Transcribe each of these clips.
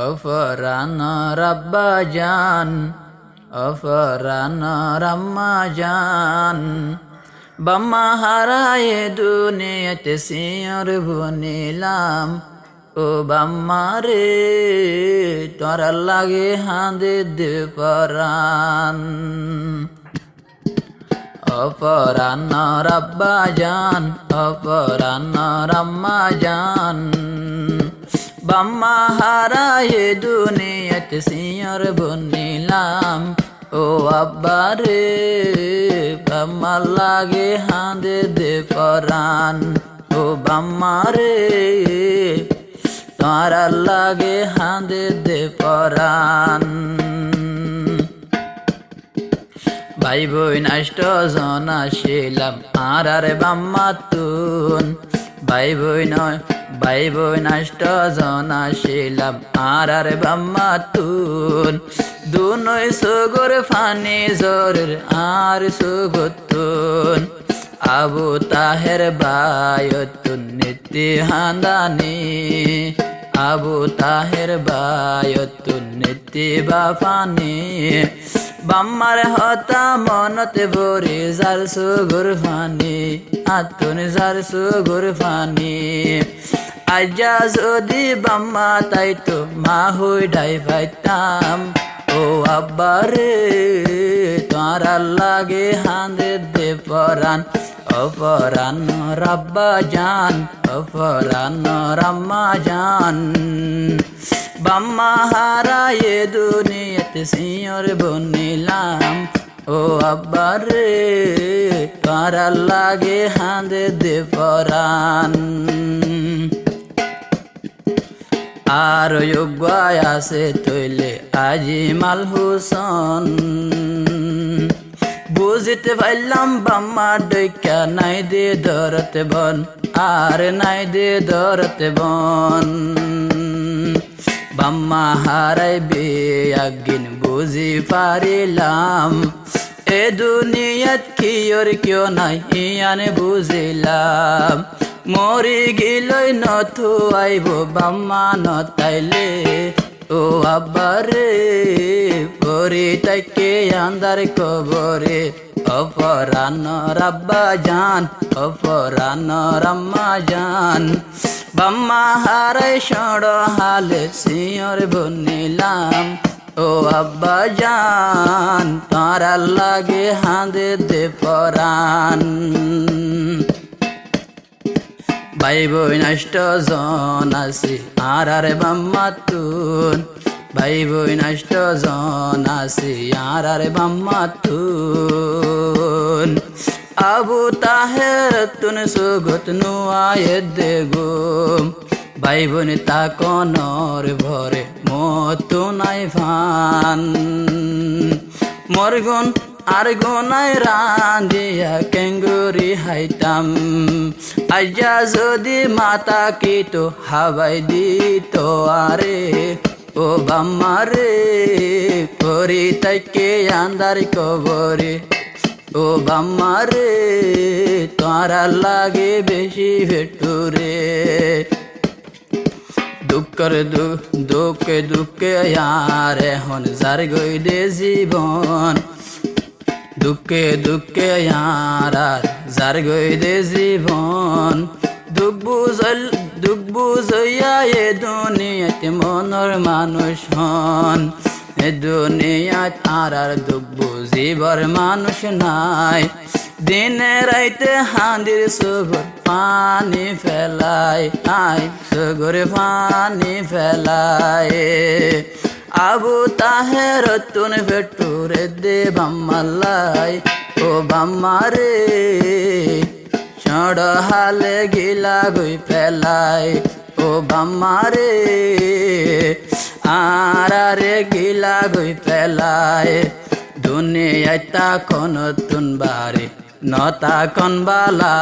অফরান রাব্বা জান, অফরান রাম্মা জান, বাম্মা হারায়ে দুনিয়াতে সিয়র বনিলাম। ও বাম্মা রে তোর লাগে হাঁদে দে পরান। অপরান রাব্বা জান, অপরান রাম্মা জান, বাম্মা হারায়ে দুনিয়াতে সিয়র বনিলাম। ও আব্বা রে বাম্মা লাগে হাঁদে দে পরান। ও বাম্মা রে তোর লাগে হাঁদে দে পরান। ভাই বই নষ্ট জন আসিলাম আর বাম্মা তুন। ভাই বই নষ্ট জন আসিলাম আর বাম্মা তুন। দুনই সুগর ফানি জোরের আর সুগতুন। আবু তাহের বায়তুন নীতি হান্দানি, আবু তাহের বায়তুন নীতি বাফানি। বাম্মার হতা মনতে ভরে যার সুগুর ফানি, আতুন যার সুগুর ফানি। আজ্জা যদি বাম্মা তাই তো মা হই ডাই পাইতাম। ও আব্বা রে তোর লাগে হাঁদে দে পরান। অপরান রাব্বা জান, অপরান রাম্মা জান, বাম্মা হারায়ে দুনিয়াতে সিয়র বনিলাম। ও আব্বা রে তোর লাগে হাঁদে দে পরান। আর যোগ্য আছে তৈলে আজি মাল হুসন। বুঝিতে পাইলাম বাম্মা ডৈকা নাই দে ধরতে বন, আর নাই দে ধরতে বন। বাম্মা হারাইবে একদিন বুঝি পারিলাম। এ দুনিয়াত কিয়র কিয় নাই ইয়ানে বুঝিলাম। মরি গিলই নথু আইব বাম্মা নতাইলে। ও আব্বা রে পরি তাইকে আন্দার কবরে। অপরান রাব্বা জান, অপরান রাম্মা জান, বাম্মা হারাই সড় হালে সিয়র বনিলাম। ও আব্বা জান তোর লাগে হাঁদে দে পরান। ভাই বই নষ্ট জন আছি আর বাম্মা তুন। ভাই বই নষ্ট জন আছি আর বাম্মা তুন। আবু তাহের তুন সুগত নুয়ায়ে দে গুম। ভাই বোন তা কনর ভরে মতো নাই ফান। মরগুন আর গোনায় রাঁধিয়া কেঙ্গুরি হাইতাম। আজ্জা যদি মাতা কি তো হাবাই দিত আরে। ও বাম্মা রে করি তাইকে আন্দার কবরে। ও বাম্মা রে তোর লাগে বেশি ভেটুরে। দুঃখের দুঃখে দুঃখে আর এখন যার গই দে জীবন। দুঃখে দুঃখে আর যার গই দে জীবন। দুঃখ বুঝইয়া এ দুনিয়াতে মনের মানুষ হন। এ দুনিয়াত আর দুঃখ বুঝিবার মানুষ নাই। দিনে রাইতে হাঁদির সুগর পানি ফেলায়, আই সুগর পানি ফেলায়। আবু তাহের তুন ভেটুরে দে বাম্মালাই। ও বাম্মা রে চড় হালে গিলা গই ফেলায়। ও বাম্মা রে আরে গিলা গই ফেলায়। দুনিয়ায় তা কোন তুন বারে নতা কন বালা।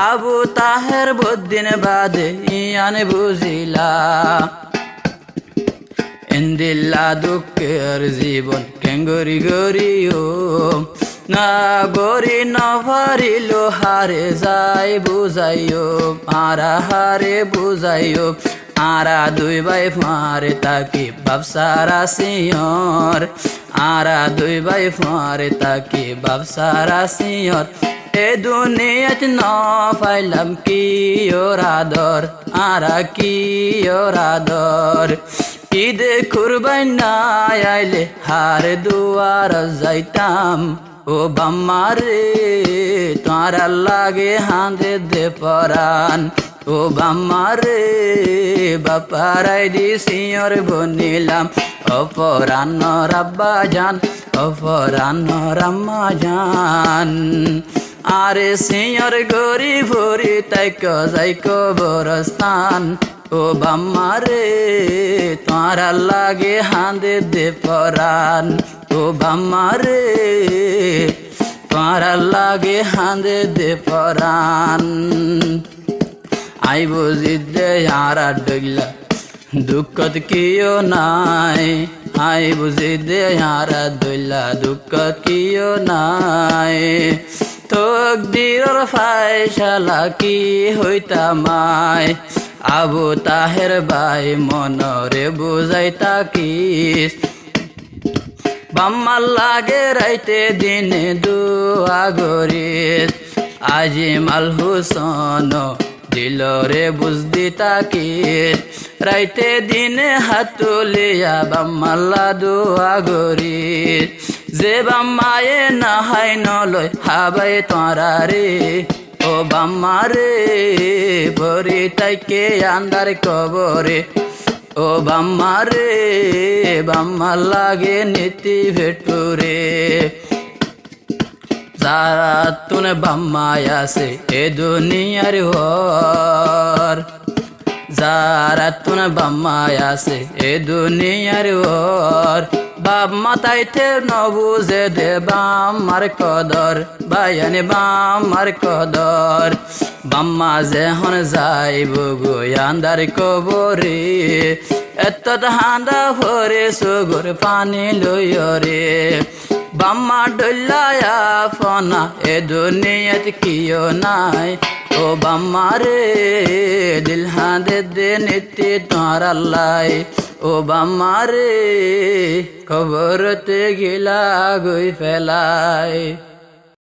আবু তাহের বদিন বাদে ইয়ানে বুঝিলা। ইন্দিল্লা দুঃখের জীবন কেঙ্গরি গরিও। না গরি না ভারিল হারে যাই বুঝাইও আরা হারে বুঝাইও আরা দুই ভাই ফারে তাকি বাপসারা সিয়র আরা দুই ভাই ফারে তাকি বাপসারা সিয়র এ দুনিয়াত ন পাইলাম কি ওর আদর আরা কি ওর আদর ঈদে কুরবান না আইলে হার দুয়ার যাইতাম ও বাম্মারে তোরা লাগে হাঁদে দে পরান ও বাম্মারে বাপারাই দি সিয়র বনিলাম অপরান রাব্বা জান অপরান রাম্মা জান আরে সিয়র গরি ভরি তাইক যাইক বরস্তান ও বাম্মারে তোরা লাগে হাঁদে দে পরান ও বাম্মারে তোরা লাগে হাঁদে দে পরান আই বুঝি দে আরা ডগলা দুঃখত কিও নাই আই বুঝি দে আরা দইলা দুঃখত কিও নাই তকদিরর ফায়সালা কি হইতামাই আবু তাহের ভাই মনরে বুঝাই তাকিস বাম্মার লাগে রাইতে দিনে দুয়া গরিস আজিমাল হুসন দিলরে বুঝদি তাকিস রাইতে দিনে হাতুলিয়া বাম্মাল্লা দুয়া গরিস যে বাম্মায়ে নাহাই নলয় হাবাই তোরা রে ও বাম্মারে ভরি তাইকে আন্দার কবরে ও বাম্মারে বাম্মার লাগে নীতি ভেটুরে যারা তুনে বাম্মায় আছে এ দুনিয়ার হর যারা তুনে বাম্মায় আছে এ দুনিয়ার হর বাপ মাতাইতে নবুঝে দে বাম্মার কদর বায়ানি বাম্মার কদর বাম্মা যেহন যাইব গো আন্দার কবরে এত হান্দা ভরে সুগুর পানি লইরে বাম্মা ডল্লায়া ফনা এ দুনিয়াত কিও নাই ও বাম্মারে দিল হাঁদে দে নীতি তোর আল্লাহ ও বাম্মারে কবরতে গিলা গই ফেলায়।